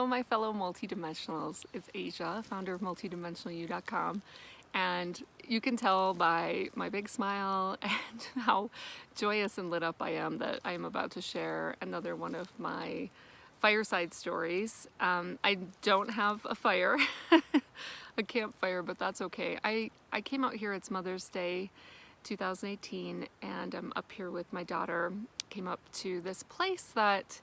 my fellow multidimensionals. It's Asia, founder of multidimensionalu.com. And you can tell by my big smile and how joyous and lit up I am that I am about to share another one of my fireside stories. I don't have a fire, a campfire, but that's okay. I came out here, it's Mother's Day 2018, and I'm up here with my daughter. Came up to this place that,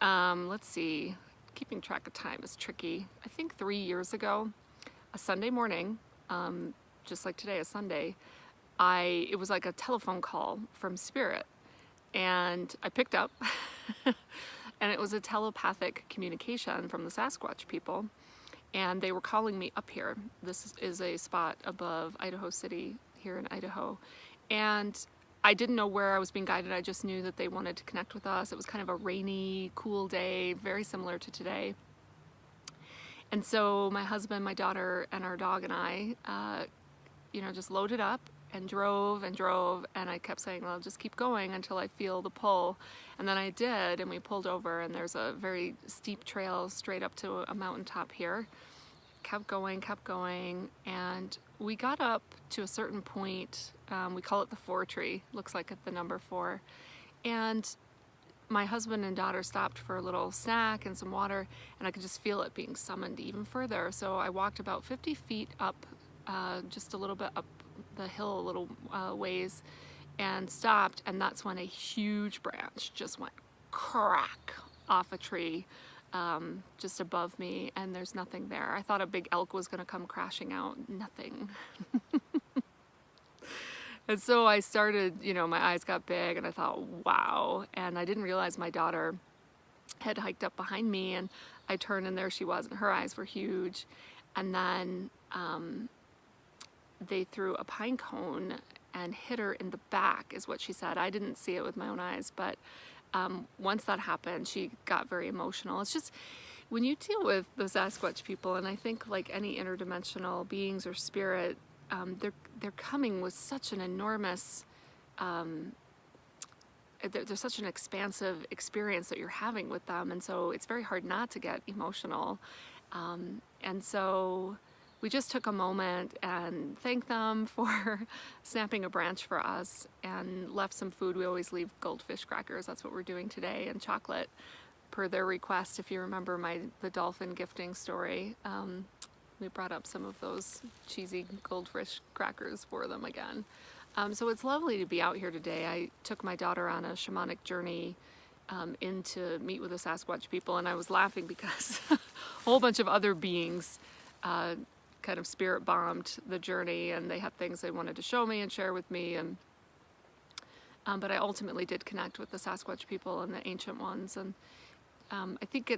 let's see, keeping track of time is tricky. I think 3 years ago, a Sunday morning, just like today, a Sunday, it was like a telephone call from Spirit, and I picked up, and it was a telepathic communication from the Sasquatch people, and they were calling me up here. This is a spot above Idaho City here in Idaho, and I didn't know where I was being guided. I just knew that they wanted to connect with us. It was kind of a rainy, cool day, very similar to today. And so my husband, my daughter, and our dog and I, just loaded up and drove, and I kept saying, well, just keep going until I feel the pull. And then I did, and we pulled over, and there's a very steep trail straight up to a mountaintop here. Kept going, and we got up to a certain point. We call it the 4 tree, looks like the number 4. And my husband and daughter stopped for a little snack and some water, and I could just feel it being summoned even further. So I walked about 50 feet up, just a little bit up the hill, a little ways, and stopped, and that's when a huge branch just went crack off a tree just above me, and there's nothing there. I thought a big elk was going to come crashing out. Nothing. And so I started, my eyes got big, and I thought, wow. And I didn't realize my daughter had hiked up behind me, and I turned, and there she was, and her eyes were huge. And then they threw a pine cone and hit her in the back, is what she said. I didn't see it with my own eyes, but once that happened, she got very emotional. It's just, when you deal with the Sasquatch people, and I think like any interdimensional beings or spirit, they're coming with such an enormous, there's such an expansive experience that you're having with them, and so it's very hard not to get emotional. And so we just took a moment and thanked them for snapping a branch for us, and left some food. We always leave goldfish crackers. That's what we're doing today, and chocolate, per their request. If you remember the dolphin gifting story, we brought up some of those cheesy goldfish crackers for them again. So it's lovely to be out here today. I took my daughter on a shamanic journey in to meet with the Sasquatch people, and I was laughing because a whole bunch of other beings kind of spirit bombed the journey, and they had things they wanted to show me and share with me, and but I ultimately did connect with the Sasquatch people and the ancient ones. And I think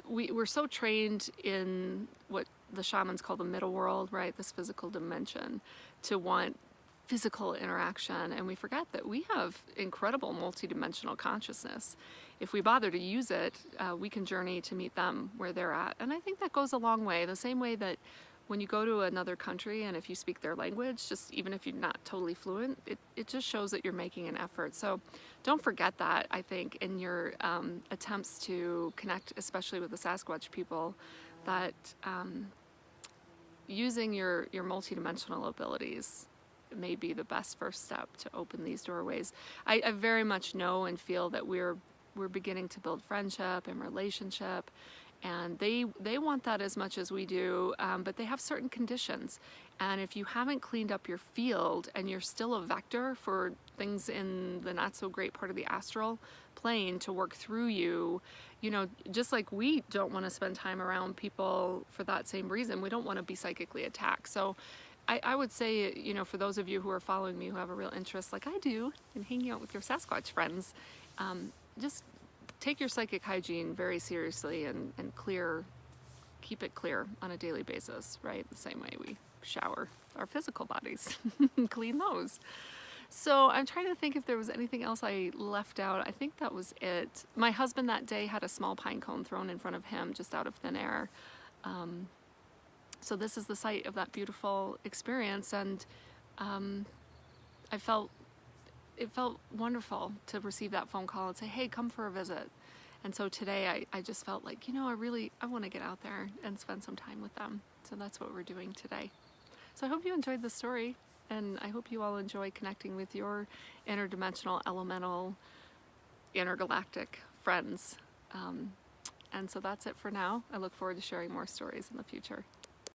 we're so trained in what the shamans call the middle world, right? This physical dimension, to want physical interaction, and we forget that we have incredible multidimensional consciousness. If we bother to use it, we can journey to meet them where they're at. And I think that goes a long way. The same way that when you go to another country, and if you speak their language, just even if you're not totally fluent, it just shows that you're making an effort. So don't forget that, I think, in your attempts to connect, especially with the Sasquatch people, that using your multidimensional abilities may be the best first step to open these doorways. I very much know and feel that we're beginning to build friendship and relationship, and they want that as much as we do, but they have certain conditions. And if you haven't cleaned up your field, and you're still a vector for things in the not so great part of the astral plane to work through you, just like we don't want to spend time around people for that same reason. We don't want to be psychically attacked. So I would say, for those of you who are following me, who have a real interest, like I do, in hanging out with your Sasquatch friends, just take your psychic hygiene very seriously, and keep it clear on a daily basis, right? The same way we shower our physical bodies, clean those. So I'm trying to think if there was anything else I left out. I think that was it. My husband that day had a small pine cone thrown in front of him just out of thin air. So this is the site of that beautiful experience, and it felt wonderful to receive that phone call and say, hey, come for a visit. And so today I just felt like, I want to get out there and spend some time with them. So that's what we're doing today. So I hope you enjoyed the story, and I hope you all enjoy connecting with your interdimensional, elemental, intergalactic friends. And so that's it for now. I look forward to sharing more stories in the future.